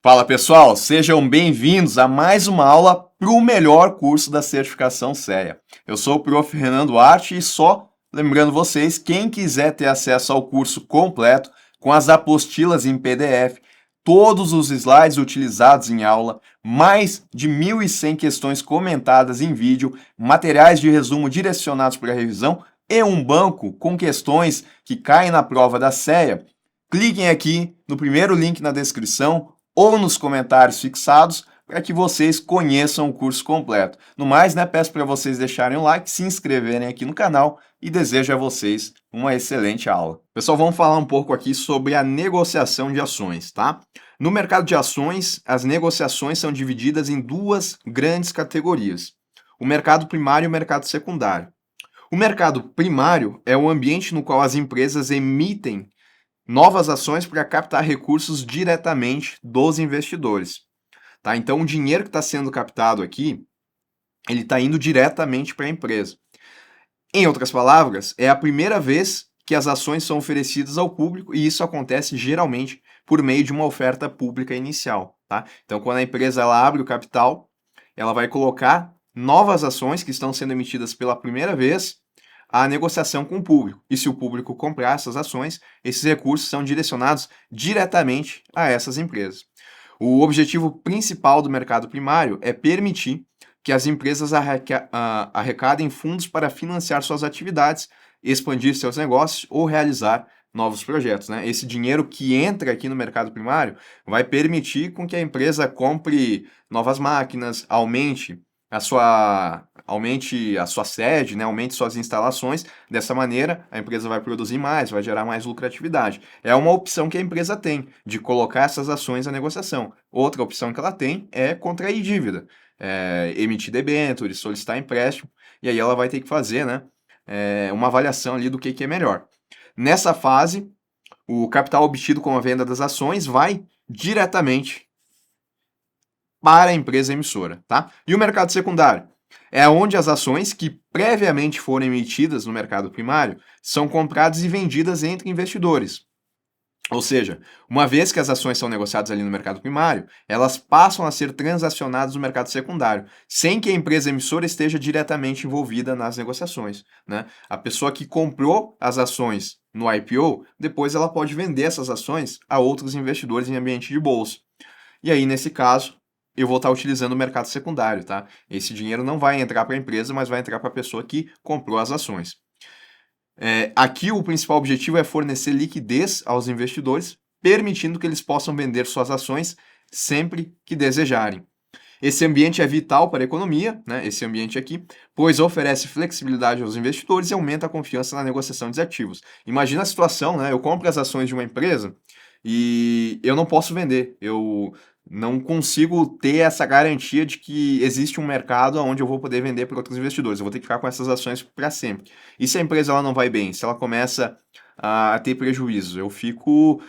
Fala pessoal, sejam bem-vindos a mais uma aula para o melhor curso da certificação CEA. Eu sou o Prof. Renan Duarte e só lembrando vocês, quem quiser ter acesso ao curso completo, com as apostilas em PDF, todos os slides utilizados em aula, mais de 1.100 questões comentadas em vídeo, materiais de resumo direcionados para a revisão e um banco com questões que caem na prova da CEA, cliquem aqui no primeiro link na descrição ou nos comentários fixados para que vocês conheçam o curso completo. No mais, peço para vocês deixarem o like, se inscreverem aqui no canal e desejo a vocês uma excelente aula. Pessoal, vamos falar um pouco aqui sobre a negociação de ações, tá? No mercado de ações, as negociações são divididas em duas grandes categorias: o mercado primário e o mercado secundário. O mercado primário é o ambiente no qual as empresas emitem novas ações para captar recursos diretamente dos investidores. Tá? Então, o dinheiro que está sendo captado aqui, ele está indo diretamente para a empresa. Em outras palavras, é a primeira vez que as ações são oferecidas ao público e isso acontece geralmente por meio de uma oferta pública inicial. Tá? Então, quando a empresa ela abre o capital, ela vai colocar novas ações que estão sendo emitidas pela primeira vez à negociação com o público. E se o público comprar essas ações, esses recursos são direcionados diretamente a essas empresas. O objetivo principal do mercado primário é permitir que as empresas arrecadem fundos para financiar suas atividades, expandir seus negócios ou realizar novos projetos. Esse dinheiro que entra aqui no mercado primário vai permitir com que a empresa compre novas máquinas, aumente a sua sede, aumente suas instalações. Dessa maneira, a empresa vai produzir mais, vai gerar mais lucratividade. É uma opção que a empresa tem de colocar essas ações à negociação. Outra opção que ela tem é contrair dívida, emitir debêntures, solicitar empréstimo, e aí ela vai ter que fazer uma avaliação ali do que é melhor. Nessa fase, o capital obtido com a venda das ações vai diretamente para a empresa emissora, tá? E o mercado secundário? É onde as ações que previamente foram emitidas no mercado primário são compradas e vendidas entre investidores. Ou seja, uma vez que as ações são negociadas ali no mercado primário, elas passam a ser transacionadas no mercado secundário, sem que a empresa emissora esteja diretamente envolvida nas negociações. A pessoa que comprou as ações no IPO, depois ela pode vender essas ações a outros investidores em ambiente de bolsa. E aí, nesse caso, eu vou estar utilizando o mercado secundário, tá? Esse dinheiro não vai entrar para a empresa, mas vai entrar para a pessoa que comprou as ações. Aqui o principal objetivo é fornecer liquidez aos investidores, permitindo que eles possam vender suas ações sempre que desejarem. Esse ambiente é vital para a economia, esse ambiente aqui, pois oferece flexibilidade aos investidores e aumenta a confiança na negociação de ativos. Imagina a situação, eu compro as ações de uma empresa e eu não posso vender, eu não consigo ter essa garantia de que existe um mercado onde eu vou poder vender para outros investidores. Eu vou ter que ficar com essas ações para sempre. E se a empresa ela não vai bem, se ela começa a ter prejuízo, eu fico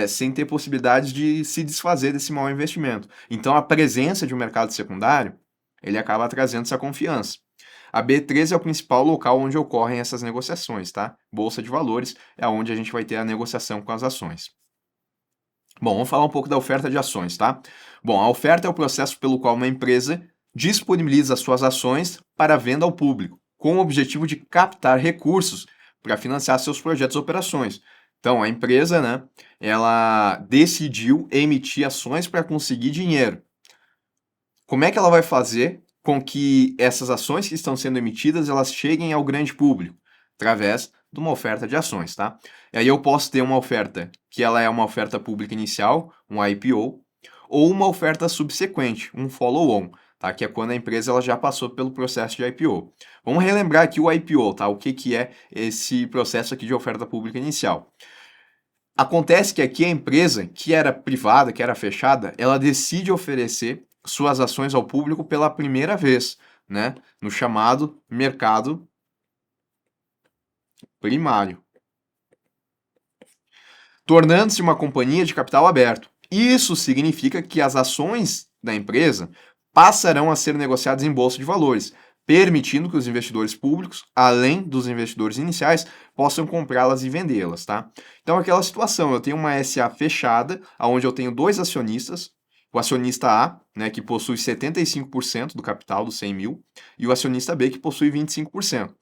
sem ter possibilidade de se desfazer desse mau investimento. Então, a presença de um mercado secundário, ele acaba trazendo essa confiança. A B3 é o principal local onde ocorrem essas negociações, tá? Bolsa de valores é onde a gente vai ter a negociação com as ações. Bom, vamos falar um pouco da oferta de ações, tá? Bom, a oferta é o processo pelo qual uma empresa disponibiliza suas ações para venda ao público, com o objetivo de captar recursos para financiar seus projetos e operações. Então, a empresa, ela decidiu emitir ações para conseguir dinheiro. Como é que ela vai fazer com que essas ações que estão sendo emitidas, elas cheguem ao grande público? Através de uma oferta de ações, tá? E aí eu posso ter uma oferta que ela é uma oferta pública inicial, um IPO, ou uma oferta subsequente, um follow-on, tá? Que é quando a empresa ela já passou pelo processo de IPO. Vamos relembrar aqui o IPO, tá? O que é esse processo aqui de oferta pública inicial. Acontece que aqui a empresa, que era privada, que era fechada, ela decide oferecer suas ações ao público pela primeira vez, no chamado mercado primário, tornando-se uma companhia de capital aberto. Isso significa que as ações da empresa passarão a ser negociadas em bolsa de valores, permitindo que os investidores públicos, além dos investidores iniciais, possam comprá-las e vendê-las, tá? Então, aquela situação, eu tenho uma SA fechada, onde eu tenho dois acionistas, o acionista A, né, que possui 75% do capital dos 100 mil, e o acionista B, que possui 25%.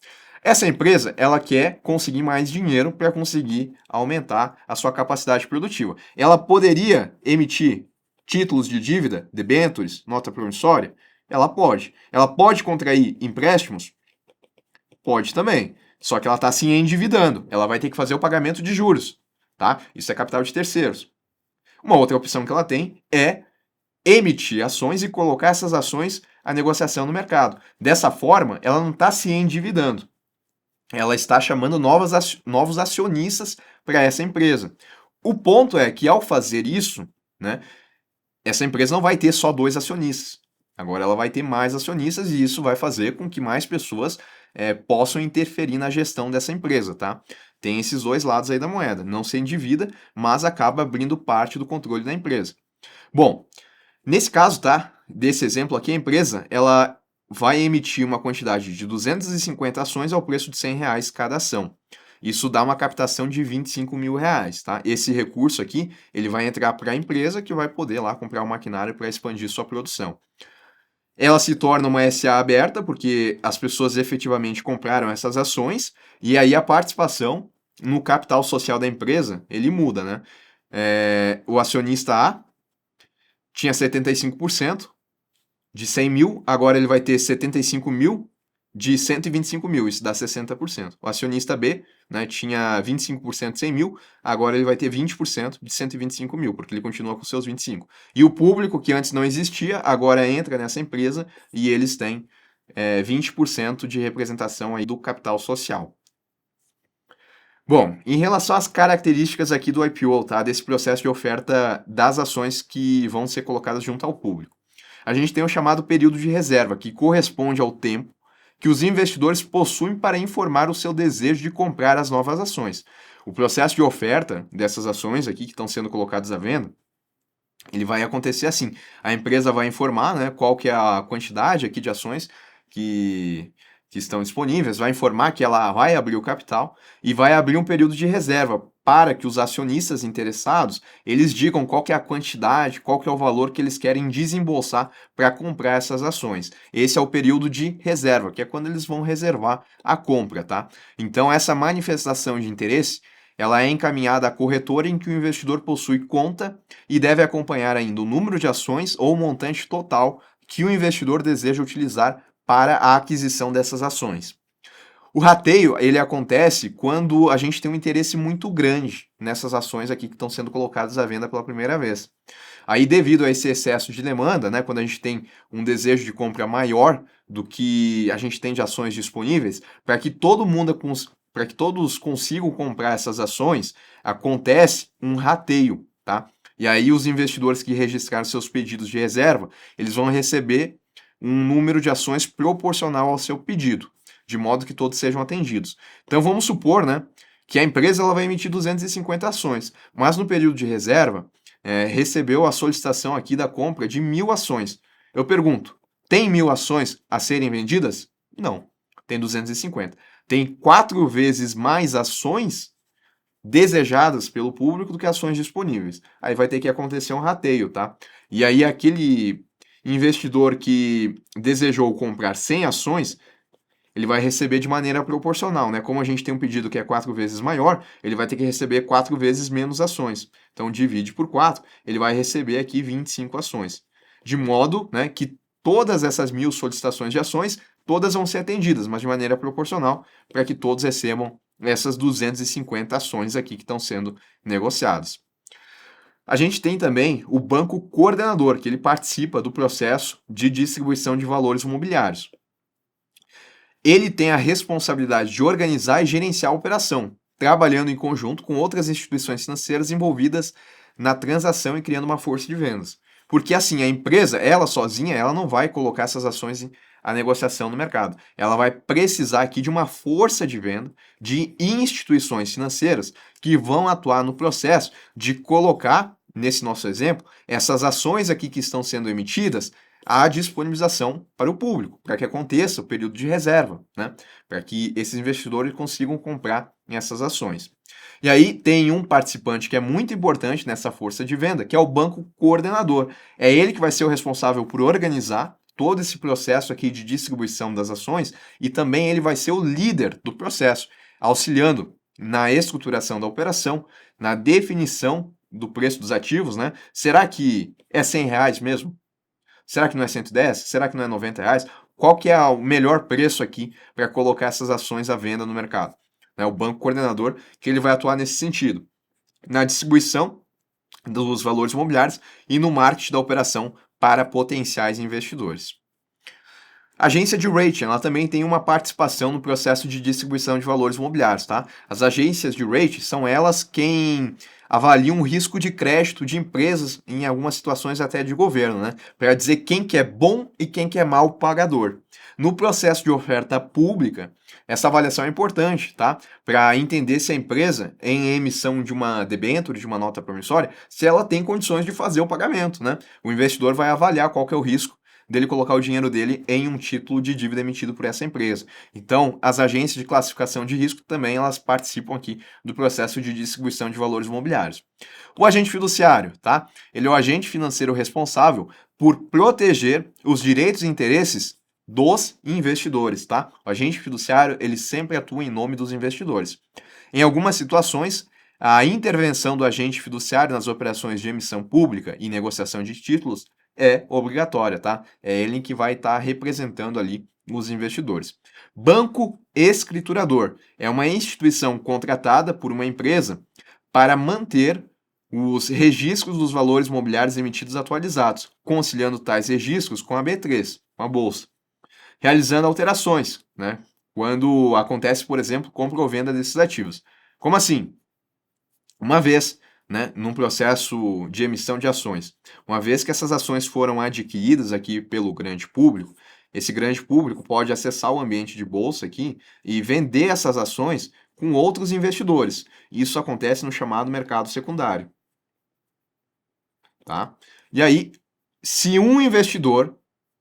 Essa empresa, ela quer conseguir mais dinheiro para conseguir aumentar a sua capacidade produtiva. Ela poderia emitir títulos de dívida, debêntures, nota promissória? Ela pode. Ela pode contrair empréstimos? Pode também. Só que ela está se endividando. Ela vai ter que fazer o pagamento de juros, tá? Isso é capital de terceiros. Uma outra opção que ela tem é emitir ações e colocar essas ações à negociação no mercado. Dessa forma, ela não está se endividando. Ela está chamando novos acionistas para essa empresa. O ponto é que, ao fazer isso, né, essa empresa não vai ter só 2 acionistas. Agora ela vai ter mais acionistas e isso vai fazer com que mais pessoas possam interferir na gestão dessa empresa, tá? Tem esses 2 lados aí da moeda. Não se endivida, mas acaba abrindo parte do controle da empresa. Bom, nesse caso, tá? Desse exemplo aqui, a empresa, ela vai emitir uma quantidade de 250 ações ao preço de R$ 100 cada ação. Isso dá uma captação de R$ 25 mil, tá? Esse recurso aqui, ele vai entrar para a empresa que vai poder lá comprar o maquinário para expandir sua produção. Ela se torna uma SA aberta porque as pessoas efetivamente compraram essas ações e aí a participação no capital social da empresa, ele muda, né? O acionista A tinha 75% de 100 mil, agora ele vai ter 75 mil de 125 mil, isso dá 60%. O acionista B, né, tinha 25% de 100 mil, agora ele vai ter 20% de 125 mil, porque ele continua com seus 25. E o público, que antes não existia, agora entra nessa empresa e eles têm 20% de representação aí do capital social. Bom, em relação às características aqui do IPO, tá, desse processo de oferta das ações que vão ser colocadas junto ao público. A gente tem o chamado período de reserva, que corresponde ao tempo que os investidores possuem para informar o seu desejo de comprar as novas ações. O processo de oferta dessas ações aqui que estão sendo colocadas à venda, ele vai acontecer assim. A empresa vai informar, né, qual que é a quantidade aqui de ações que estão disponíveis, vai informar que ela vai abrir o capital e vai abrir um período de reserva para que os acionistas interessados, eles digam qual que é a quantidade, qual que é o valor que eles querem desembolsar para comprar essas ações. Esse é o período de reserva, que é quando eles vão reservar a compra, tá? Então essa manifestação de interesse, ela é encaminhada à corretora em que o investidor possui conta e deve acompanhar ainda o número de ações ou o montante total que o investidor deseja utilizar para a aquisição dessas ações. O rateio, ele acontece quando a gente tem um interesse muito grande nessas ações aqui que estão sendo colocadas à venda pela primeira vez. Aí, devido a esse excesso de demanda, né, quando a gente tem um desejo de compra maior do que a gente tem de ações disponíveis, para que todos consigam comprar essas ações, acontece um rateio, tá? E aí os investidores que registraram seus pedidos de reserva, eles vão receber um número de ações proporcional ao seu pedido, de modo que todos sejam atendidos. Então vamos supor, né, que a empresa ela vai emitir 250 ações, mas no período de reserva recebeu a solicitação aqui da compra de 1.000 ações. Eu pergunto, tem 1.000 ações a serem vendidas? Não, tem 250. Tem 4 vezes mais ações desejadas pelo público do que ações disponíveis. Aí vai ter que acontecer um rateio, tá? E aí aquele investidor que desejou comprar 100 ações, ele vai receber de maneira proporcional, né? Como a gente tem um pedido que é 4 vezes maior, ele vai ter que receber 4 vezes menos ações. Então, divide por 4, ele vai receber aqui 25 ações. De modo, né, que todas essas 1.000 solicitações de ações, todas vão ser atendidas, mas de maneira proporcional, para que todos recebam essas 250 ações aqui que estão sendo negociadas. A gente tem também o banco coordenador, que ele participa do processo de distribuição de valores imobiliários. Ele tem a responsabilidade de organizar e gerenciar a operação, trabalhando em conjunto com outras instituições financeiras envolvidas na transação e criando uma força de vendas. Porque assim, a empresa, ela sozinha, ela não vai colocar essas ações à negociação no mercado. Ela vai precisar aqui de uma força de venda de instituições financeiras que vão atuar no processo de colocar, nesse nosso exemplo, essas ações aqui que estão sendo emitidas a disponibilização para o público, para que aconteça o período de reserva, né? Para que esses investidores consigam comprar essas ações. E aí tem um participante que é muito importante nessa força de venda, que é o banco coordenador. É ele que vai ser o responsável por organizar todo esse processo aqui de distribuição das ações e também ele vai ser o líder do processo, auxiliando na estruturação da operação, na definição do preço dos ativos, né? Será que é R$ 100 mesmo? Será que não é 110? Será que não é R$ 90? Qual que é o melhor preço aqui para colocar essas ações à venda no mercado? Né, o banco coordenador, que ele vai atuar nesse sentido, na distribuição dos valores imobiliários e no marketing da operação para potenciais investidores. A agência de rating, ela também tem uma participação no processo de distribuição de valores imobiliários, tá? As agências de rating são elas quem avaliam o risco de crédito de empresas, em algumas situações até de governo, né? Para dizer quem que é bom e quem que é mau pagador. No processo de oferta pública, essa avaliação é importante, tá? Para entender se a empresa, em emissão de uma debênture, de uma nota promissória, se ela tem condições de fazer o pagamento, né? O investidor vai avaliar qual que é o risco dele colocar o dinheiro dele em um título de dívida emitido por essa empresa. Então, as agências de classificação de risco também elas participam aqui do processo de distribuição de valores imobiliários. O agente fiduciário, tá? Ele é o agente financeiro responsável por proteger os direitos e interesses dos investidores, tá? O agente fiduciário, ele sempre atua em nome dos investidores. Em algumas situações, a intervenção do agente fiduciário nas operações de emissão pública e negociação de títulos é obrigatória, tá? É ele que vai estar representando ali os investidores. Banco escriturador é uma instituição contratada por uma empresa para manter os registros dos valores imobiliários emitidos atualizados, conciliando tais registros com a B3, com a bolsa, realizando alterações, né? Quando acontece, por exemplo, compra ou venda desses ativos. Como assim? Uma vez, né, num processo de emissão de ações, uma vez que essas ações foram adquiridas aqui pelo grande público, esse grande público pode acessar o ambiente de bolsa aqui e vender essas ações com outros investidores. Isso acontece no chamado mercado secundário, tá? E aí, se um investidor,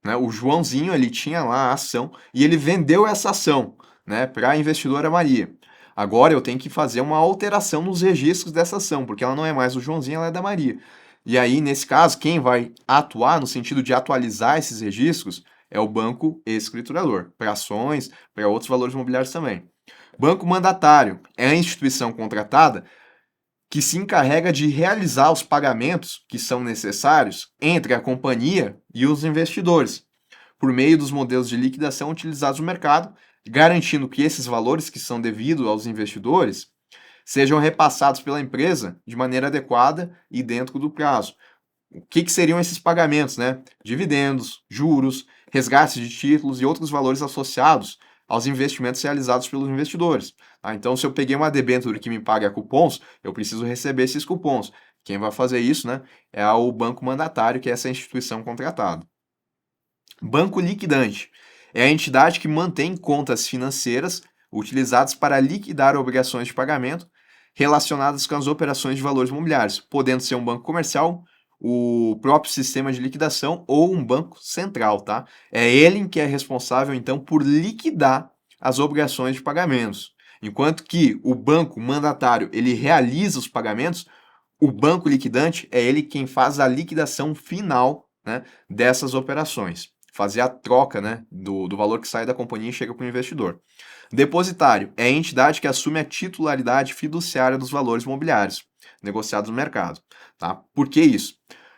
né, o Joãozinho, ele tinha lá a ação e ele vendeu essa ação, né, para a investidora Maria. Agora eu tenho que fazer uma alteração nos registros dessa ação, porque ela não é mais do Joãozinho, ela é da Maria. E aí, nesse caso, quem vai atuar no sentido de atualizar esses registros é o banco escriturador, para ações, para outros valores imobiliários também. Banco mandatário é a instituição contratada que se encarrega de realizar os pagamentos que são necessários entre a companhia e os investidores, por meio dos modelos de liquidação utilizados no mercado, garantindo que esses valores que são devidos aos investidores sejam repassados pela empresa de maneira adequada e dentro do prazo. O que seriam esses pagamentos, né? Dividendos, juros, resgates de títulos e outros valores associados aos investimentos realizados pelos investidores. Tá? Então, se eu peguei uma debênture que me paga cupons, eu preciso receber esses cupons. Quem vai fazer isso, né, é o banco mandatário, que é essa instituição contratada. Banco liquidante é a entidade que mantém contas financeiras utilizadas para liquidar obrigações de pagamento relacionadas com as operações de valores imobiliários, podendo ser um banco comercial, o próprio sistema de liquidação ou um banco central, tá? É ele que é responsável, então, por liquidar as obrigações de pagamentos. Enquanto que o banco mandatário, ele realiza os pagamentos, o banco liquidante é ele quem faz a liquidação final, né, dessas operações. Fazer a troca, né, do valor que sai da companhia e chega para o investidor. Depositário é a entidade que assume a titularidade fiduciária dos valores imobiliários negociados no mercado. Tá? Por que isso?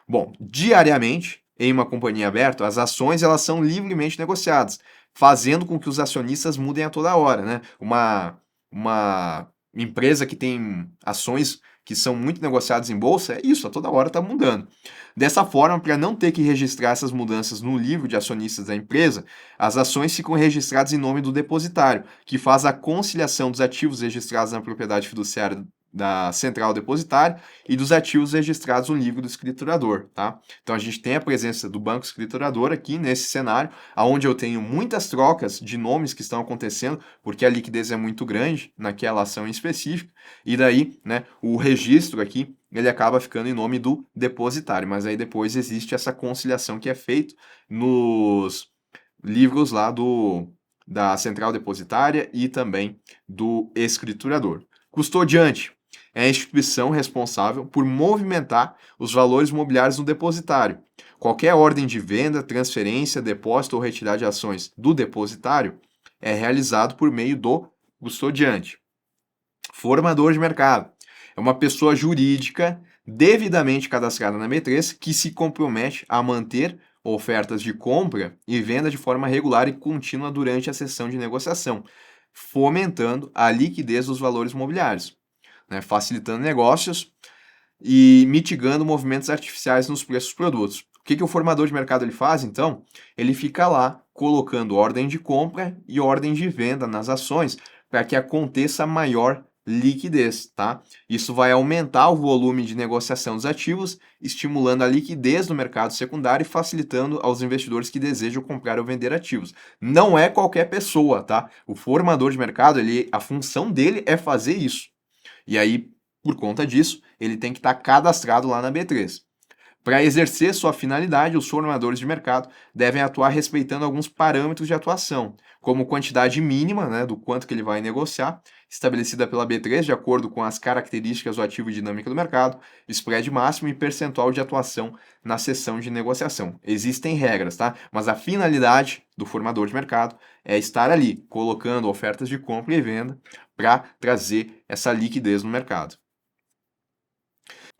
Bom, diariamente, em uma companhia aberta, as ações elas são livremente negociadas, fazendo com que os acionistas mudem a toda hora. Né? Uma empresa que tem ações que são muito negociadas em bolsa, é isso, a toda hora está mudando. Dessa forma, para não ter que registrar essas mudanças no livro de acionistas da empresa, as ações ficam registradas em nome do depositário, que faz a conciliação dos ativos registrados na propriedade fiduciária da central depositária e dos ativos registrados no livro do escriturador, tá? Então a gente tem a presença do banco escriturador aqui nesse cenário, onde eu tenho muitas trocas de nomes que estão acontecendo, porque a liquidez é muito grande naquela ação em específico, e daí, né, o registro aqui, ele acaba ficando em nome do depositário, mas aí depois existe essa conciliação que é feita nos livros lá da central depositária e também do escriturador. Custodiante é a instituição responsável por movimentar os valores mobiliários no depositário. Qualquer ordem de venda, transferência, depósito ou retirada de ações do depositário é realizado por meio do custodiante. Formador de mercado é uma pessoa jurídica devidamente cadastrada na B3 que se compromete a manter ofertas de compra e venda de forma regular e contínua durante a sessão de negociação, fomentando a liquidez dos valores mobiliários, né, facilitando negócios e mitigando movimentos artificiais nos preços dos produtos. O que o formador de mercado ele faz, então? Ele fica lá colocando ordem de compra e ordem de venda nas ações para que aconteça maior liquidez, tá? Isso vai aumentar o volume de negociação dos ativos, estimulando a liquidez no mercado secundário e facilitando aos investidores que desejam comprar ou vender ativos. Não é qualquer pessoa, tá? O formador de mercado, a função dele é fazer isso. E aí, por conta disso, ele tem que estar cadastrado lá na B3. Para exercer sua finalidade, os formadores de mercado devem atuar respeitando alguns parâmetros de atuação, como quantidade mínima, né, do quanto que ele vai negociar, estabelecida pela B3 de acordo com as características do ativo e dinâmica do mercado, spread máximo e percentual de atuação na sessão de negociação. Existem regras, tá? Mas a finalidade do formador de mercado é estar ali, colocando ofertas de compra e venda para trazer essa liquidez no mercado.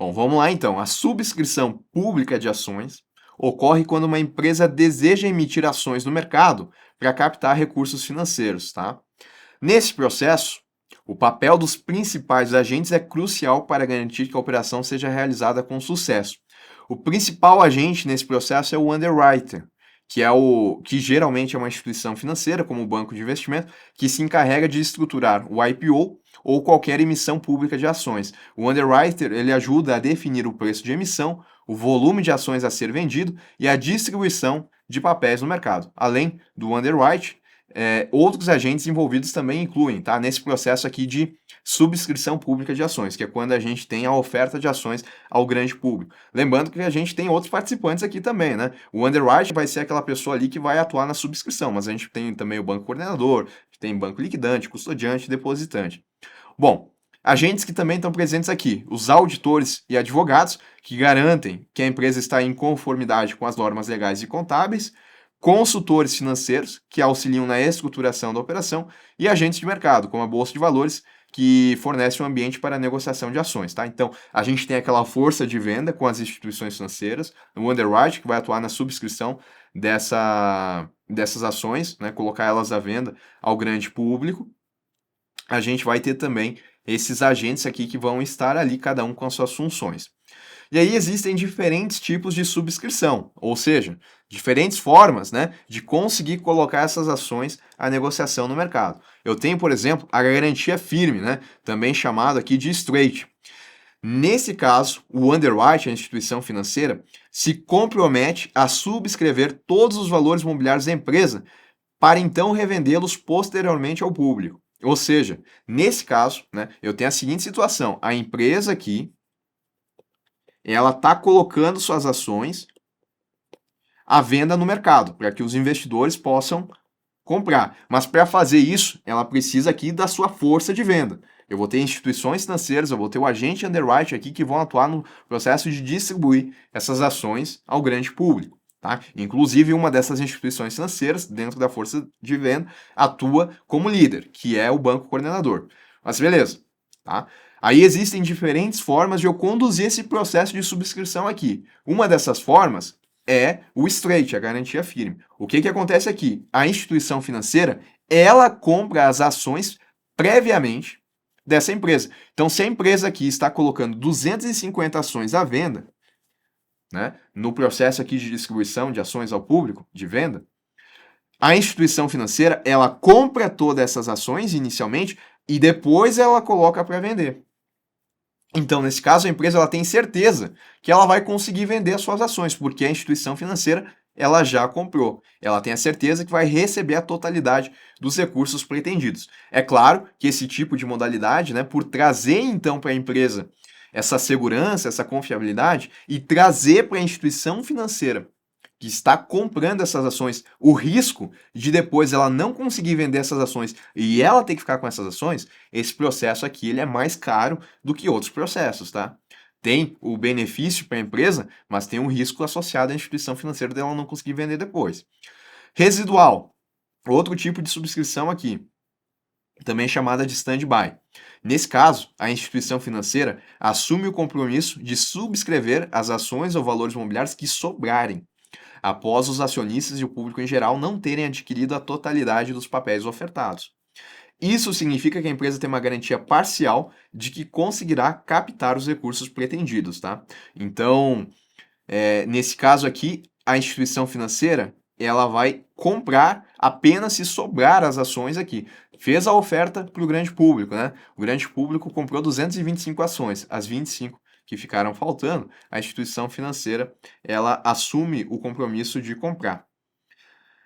Bom, vamos lá então. A subscrição pública de ações ocorre quando uma empresa deseja emitir ações no mercado para captar recursos financeiros, tá? Nesse processo, o papel dos principais agentes é crucial para garantir que a operação seja realizada com sucesso. O principal agente nesse processo é o underwriter, que geralmente é uma instituição financeira, como o banco de investimento, que se encarrega de estruturar o IPO ou qualquer emissão pública de ações. O underwriter ele ajuda a definir o preço de emissão, o volume de ações a ser vendido e a distribuição de papéis no mercado. Além do underwrite, outros agentes envolvidos também incluem, tá? Nesse processo aqui de subscrição pública de ações, que é quando a gente tem a oferta de ações ao grande público. Lembrando que a gente tem outros participantes aqui também, né? O underwrite vai ser aquela pessoa ali que vai atuar na subscrição, mas a gente tem também o banco coordenador, tem banco liquidante, custodiante, depositante. Bom, agentes que também estão presentes aqui, os auditores e advogados, que garantem que a empresa está em conformidade com as normas legais e contábeis, consultores financeiros, que auxiliam na estruturação da operação, e agentes de mercado, como a Bolsa de Valores, que fornece um ambiente para a negociação de ações, tá? Então, a gente tem aquela força de venda com as instituições financeiras, o underwrite, que vai atuar na subscrição dessas ações, né, colocar elas à venda ao grande público. A gente vai ter também esses agentes aqui que vão estar ali, cada um com as suas funções. E aí existem diferentes tipos de subscrição, ou seja, diferentes formas, né, de conseguir colocar essas ações à negociação no mercado. Eu tenho, por exemplo, a garantia firme, né, também chamado aqui de straight. Nesse caso, o underwrite, a instituição financeira, se compromete a subscrever todos os valores mobiliários da empresa para então revendê-los posteriormente ao público. Ou seja, nesse caso, né, eu tenho a seguinte situação: a empresa aqui, ela está colocando suas ações à venda no mercado, para que os investidores possam comprar. Mas para fazer isso, ela precisa aqui da sua força de venda. Eu vou ter instituições financeiras, eu vou ter o agente underwrite aqui que vão atuar no processo de distribuir essas ações ao grande público. Tá? Inclusive, uma dessas instituições financeiras, dentro da força de venda, atua como líder, que é o banco coordenador. Mas beleza, tá? Aí existem diferentes formas de eu conduzir esse processo de subscrição aqui. Uma dessas formas é o straight, a garantia firme. O que acontece aqui? A instituição financeira, ela compra as ações previamente dessa empresa. Então, se a empresa aqui está colocando 250 ações à venda, né, no processo aqui de distribuição de ações ao público, de venda, a instituição financeira, ela compra todas essas ações inicialmente e depois ela coloca para vender. Então, nesse caso, a empresa ela tem certeza que ela vai conseguir vender as suas ações, porque a instituição financeira ela já comprou. Ela tem a certeza que vai receber a totalidade dos recursos pretendidos. É claro que esse tipo de modalidade, né, por trazer então para a empresa essa segurança, essa confiabilidade e trazer para a instituição financeira que está comprando essas ações, o risco de depois ela não conseguir vender essas ações e ela ter que ficar com essas ações, esse processo aqui ele é mais caro do que outros processos, tá? Tem o benefício para a empresa, mas tem um risco associado à instituição financeira dela não conseguir vender depois. Residual, outro tipo de subscrição aqui, também chamada de stand-by. Nesse caso, a instituição financeira assume o compromisso de subscrever as ações ou valores imobiliários que sobrarem após os acionistas e o público em geral não terem adquirido a totalidade dos papéis ofertados. Isso significa que a empresa tem uma garantia parcial de que conseguirá captar os recursos pretendidos, tá? Então, nesse caso aqui, a instituição financeira ela vai comprar apenas se sobrar as ações aqui. Fez a oferta para o grande público, né? O grande público comprou 225 ações, as 25 que ficaram faltando, a instituição financeira ela assume o compromisso de comprar.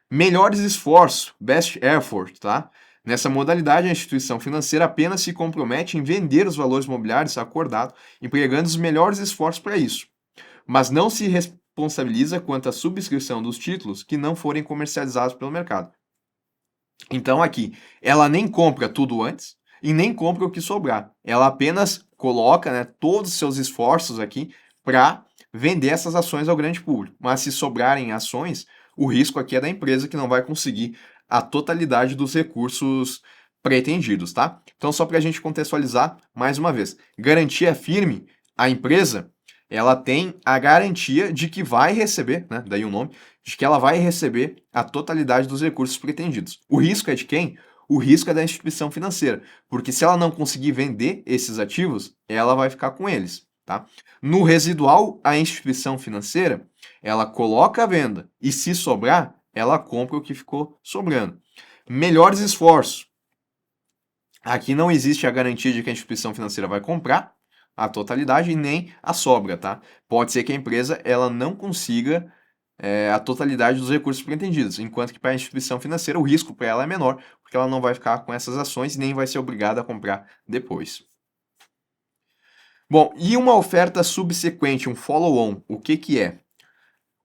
Melhores esforços, best effort, tá? Nessa modalidade, a instituição financeira apenas se compromete em vender os valores imobiliários acordados, empregando os melhores esforços para isso, mas não se responsabiliza quanto à subscrição dos títulos que não forem comercializados pelo mercado. Então, aqui, ela nem compra tudo antes e nem compra o que sobrar. Ela apenas coloca, né, todos os seus esforços aqui para vender essas ações ao grande público. Mas se sobrarem ações, o risco aqui é da empresa que não vai conseguir a totalidade dos recursos pretendidos, tá? Então, só para a gente contextualizar mais uma vez, garantia firme, a empresa ela tem a garantia de que vai receber, né, daí o nome, de que ela vai receber a totalidade dos recursos pretendidos. O risco é de quem? O risco é da instituição financeira, porque se ela não conseguir vender esses ativos, ela vai ficar com eles, tá? No residual, a instituição financeira, ela coloca a venda e se sobrar, ela compra o que ficou sobrando. Melhores esforços. Aqui não existe a garantia de que a instituição financeira vai comprar a totalidade e nem a sobra, tá? Pode ser que a empresa ela não consiga a totalidade dos recursos pretendidos, enquanto que para a instituição financeira o risco para ela é menor, porque ela não vai ficar com essas ações e nem vai ser obrigada a comprar depois. Bom, e uma oferta subsequente, um follow-on, o que que é?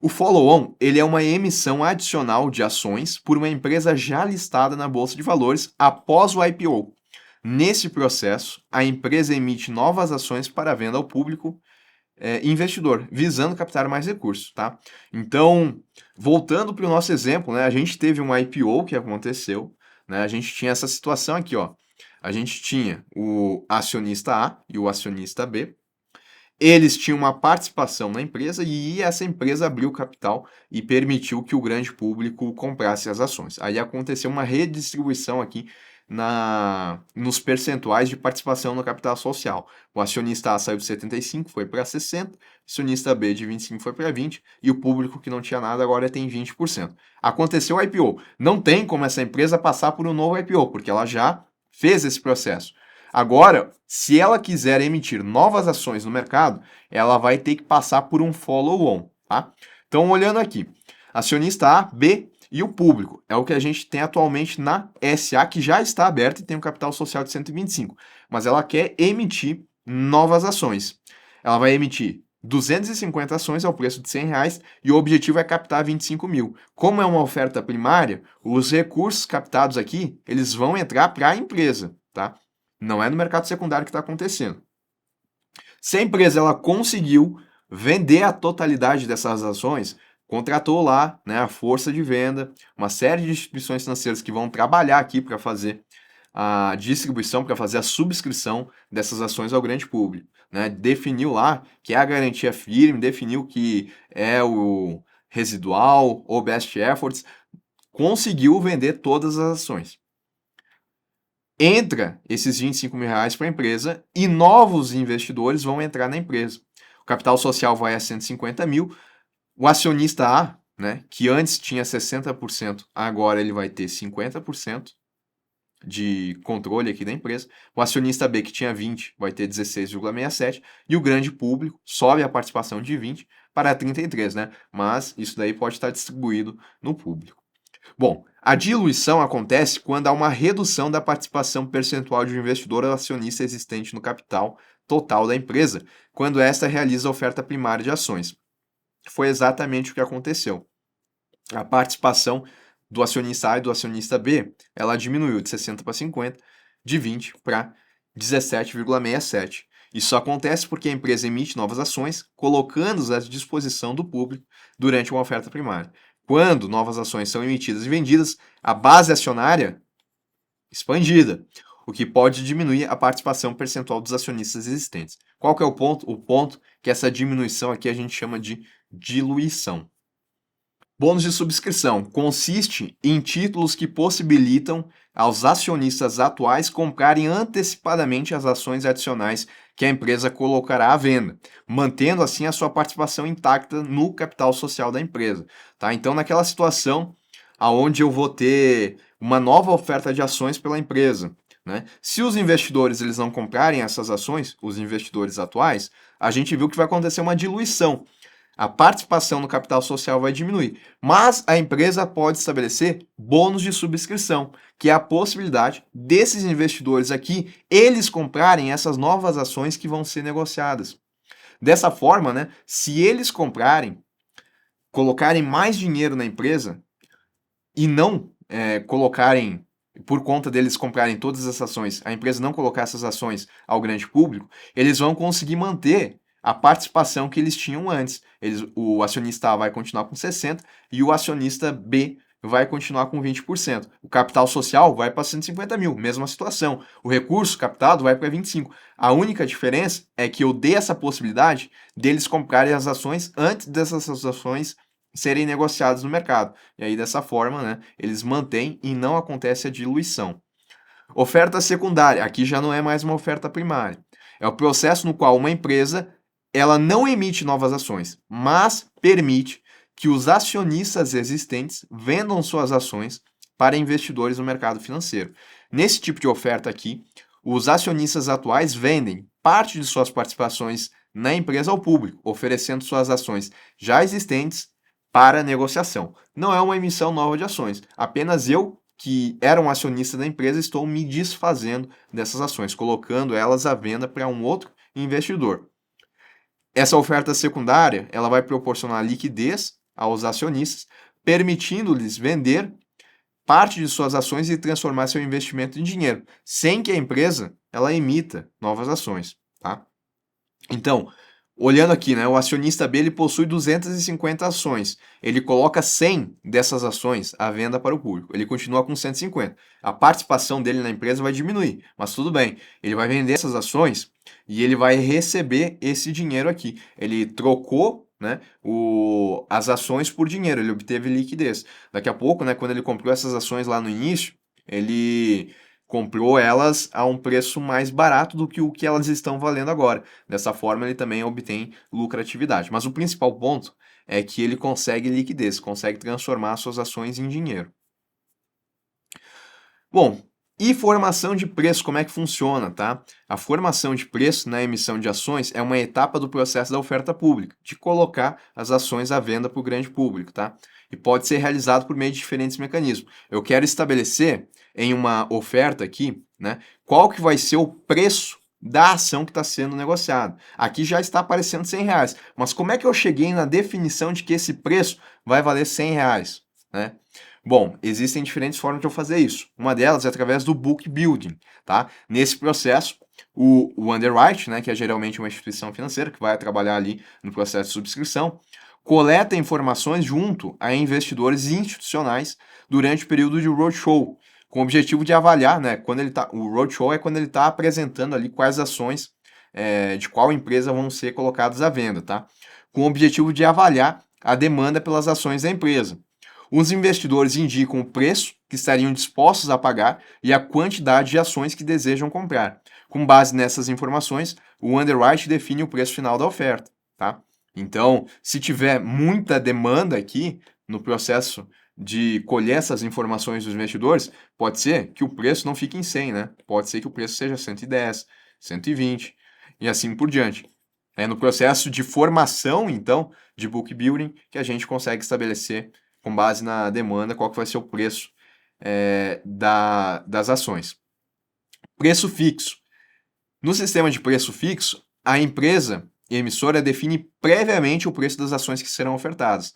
O follow-on, ele é uma emissão adicional de ações por uma empresa já listada na bolsa de valores após o IPO. Nesse processo, a empresa emite novas ações para venda ao público investidor, visando captar mais recursos, tá? Então, voltando para o nosso exemplo, né, a gente teve um IPO que aconteceu, né, a gente tinha essa situação aqui, ó. A gente tinha o acionista A e o acionista B. Eles tinham uma participação na empresa e essa empresa abriu capital e permitiu que o grande público comprasse as ações. Aí aconteceu uma redistribuição aqui nos percentuais de participação no capital social. O acionista A saiu de 75, foi para 60, o acionista B de 25 foi para 20 e o público que não tinha nada agora tem 20%. Aconteceu o IPO. Não tem como essa empresa passar por um novo IPO, porque ela já fez esse processo. Agora, se ela quiser emitir novas ações no mercado, ela vai ter que passar por um follow-on, tá? Então, olhando aqui, acionista A, B e o público. É o que a gente tem atualmente na SA, que já está aberta e tem um capital social de 125. Mas ela quer emitir novas ações. Ela vai emitir 250 ações ao preço de R$ 100 e o objetivo é captar 25 mil. Como é uma oferta primária, os recursos captados aqui, eles vão entrar para a empresa, tá? Não é no mercado secundário que está acontecendo. Se a empresa ela conseguiu vender a totalidade dessas ações, contratou lá, né, a força de venda, uma série de instituições financeiras que vão trabalhar aqui para fazer a distribuição, para fazer a subscrição dessas ações ao grande público. Né? Definiu lá que é a garantia firme, definiu que é o residual ou best efforts, conseguiu vender todas as ações. Entra esses R$ 25 mil para a empresa e novos investidores vão entrar na empresa. O capital social vai a 150 mil. O acionista A, né, que antes tinha 60%, agora ele vai ter 50%. de controle aqui da empresa. O acionista B, que tinha 20, vai ter 16,67, e o grande público sobe a participação de 20 para 33, né? Mas isso daí pode estar distribuído no público. Bom, a diluição acontece quando há uma redução da participação percentual de um investidor ou acionista existente no capital total da empresa, quando esta realiza a oferta primária de ações. Foi exatamente o que aconteceu. A participação do acionista A e do acionista B, ela diminuiu de 60 para 50, de 20 para 17,67. Isso acontece porque a empresa emite novas ações, colocando-as à disposição do público durante uma oferta primária. Quando novas ações são emitidas e vendidas, a base acionária expandida, o que pode diminuir a participação percentual dos acionistas existentes. Qual que é o ponto? O ponto que essa diminuição aqui a gente chama de diluição. Bônus de subscrição consiste em títulos que possibilitam aos acionistas atuais comprarem antecipadamente as ações adicionais que a empresa colocará à venda, mantendo assim a sua participação intacta no capital social da empresa, tá? Então, naquela situação aonde eu vou ter uma nova oferta de ações pela empresa, né? Se os investidores eles não comprarem essas ações, os investidores atuais, a gente viu que vai acontecer uma diluição. A participação no capital social vai diminuir, mas a empresa pode estabelecer bônus de subscrição, que é a possibilidade desses investidores aqui, eles comprarem essas novas ações que vão ser negociadas. Dessa forma, né, se eles comprarem, colocarem mais dinheiro na empresa e não colocarem, por conta deles comprarem todas essas ações, a empresa não colocar essas ações ao grande público, eles vão conseguir manter a participação que eles tinham antes. O acionista A vai continuar com 60% e o acionista B vai continuar com 20%. O capital social vai para 150 mil, mesma situação. O recurso captado vai para 25. A única diferença é que eu dei essa possibilidade deles comprarem as ações antes dessas ações serem negociadas no mercado. E aí, dessa forma, né, eles mantêm e não acontece a diluição. Oferta secundária, aqui já não é mais uma oferta primária. É o processo no qual uma empresa ela não emite novas ações, mas permite que os acionistas existentes vendam suas ações para investidores no mercado financeiro. Nesse tipo de oferta aqui, os acionistas atuais vendem parte de suas participações na empresa ao público, oferecendo suas ações já existentes para negociação. Não é uma emissão nova de ações, apenas eu, que era um acionista da empresa, estou me desfazendo dessas ações, colocando elas à venda para um outro investidor. Essa oferta secundária, ela vai proporcionar liquidez aos acionistas, permitindo-lhes vender parte de suas ações e transformar seu investimento em dinheiro, sem que a empresa ela emita novas ações, tá? Então, olhando aqui, né, o acionista B ele possui 250 ações. Ele coloca 100 dessas ações à venda para o público. Ele continua com 150. A participação dele na empresa vai diminuir, mas tudo bem. Ele vai vender essas ações e ele vai receber esse dinheiro aqui. Ele trocou, né, as ações por dinheiro, ele obteve liquidez. Daqui a pouco, né, quando ele comprou essas ações lá no início, ele comprou elas a um preço mais barato do que o que elas estão valendo agora. Dessa forma, ele também obtém lucratividade. Mas o principal ponto é que ele consegue liquidez, consegue transformar suas ações em dinheiro. Bom, e formação de preço, como é que funciona, tá? A formação de preço na emissão de ações é uma etapa do processo da oferta pública, de colocar as ações à venda para o grande público, tá? E pode ser realizado por meio de diferentes mecanismos. Eu quero estabelecer em uma oferta aqui, né, qual que vai ser o preço da ação que está sendo negociada. Aqui já está aparecendo R$100, mas como é que eu cheguei na definição de que esse preço vai valer R$100, né? Bom, existem diferentes formas de eu fazer isso. Uma delas é através do book building, tá? Nesse processo, o underwrite, né, que é geralmente uma instituição financeira que vai trabalhar ali no processo de subscrição, coleta informações junto a investidores institucionais durante o período de roadshow, com o objetivo de avaliar, né, o roadshow é quando ele está apresentando ali quais ações de qual empresa vão ser colocadas à venda, tá? Com o objetivo de avaliar a demanda pelas ações da empresa. Os investidores indicam o preço que estariam dispostos a pagar e a quantidade de ações que desejam comprar. Com base nessas informações, o underwrite define o preço final da oferta, tá? Então, se tiver muita demanda aqui no processo de colher essas informações dos investidores, pode ser que o preço não fique em 100, né? Pode ser que o preço seja 110, 120 e assim por diante. É no processo de formação, então, de book building, que a gente consegue estabelecer, com base na demanda, qual que vai ser o preço das ações. Preço fixo. No sistema de preço fixo, a empresa emissora define previamente o preço das ações que serão ofertadas.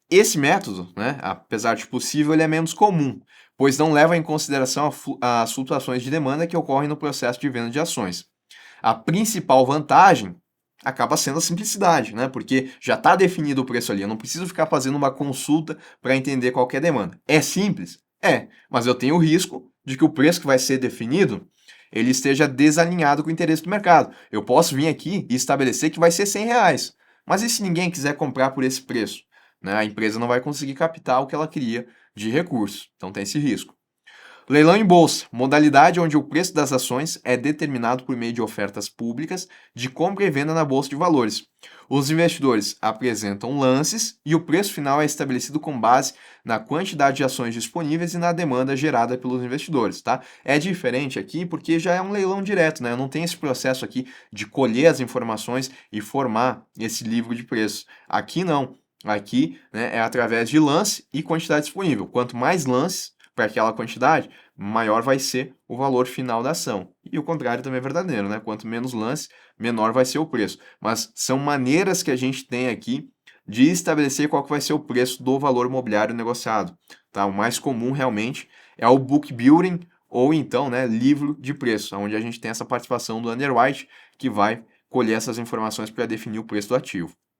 Esse método, né, apesar de possível, ele é menos comum, pois não leva em consideração as flutuações de demanda que ocorrem no processo de venda de ações. A principal vantagem acaba sendo a simplicidade, né? Porque já está definido o preço ali. Eu não preciso ficar fazendo uma consulta para entender qual que é a demanda. É simples? É, mas eu tenho o risco de que o preço que vai ser definido ele esteja desalinhado com o interesse do mercado. Eu posso vir aqui e estabelecer que vai ser R$ 100, mas e se ninguém quiser comprar por esse preço? Né? A empresa não vai conseguir captar o que ela queria de recursos, então tem esse risco. Leilão em bolsa, modalidade onde o preço das ações é determinado por meio de ofertas públicas de compra e venda na bolsa de valores. Os investidores apresentam lances e o preço final é estabelecido com base na quantidade de ações disponíveis e na demanda gerada pelos investidores, tá? É diferente aqui porque já é um leilão direto, né? Eu não tenho esse processo aqui de colher as informações e formar esse livro de preços. Aqui não. Aqui, né, é através de lance e quantidade disponível. Quanto mais lances para aquela quantidade, maior vai ser o valor final da ação. E o contrário também é verdadeiro, né? Quanto menos lance, menor vai ser o preço. Mas são maneiras que a gente tem aqui de estabelecer qual que vai ser o preço do valor imobiliário negociado. Tá? O mais comum realmente é o book building ou então, né, livro de preço, onde a gente tem essa participação do underwrite que vai colher essas informações para definir o preço do ativo.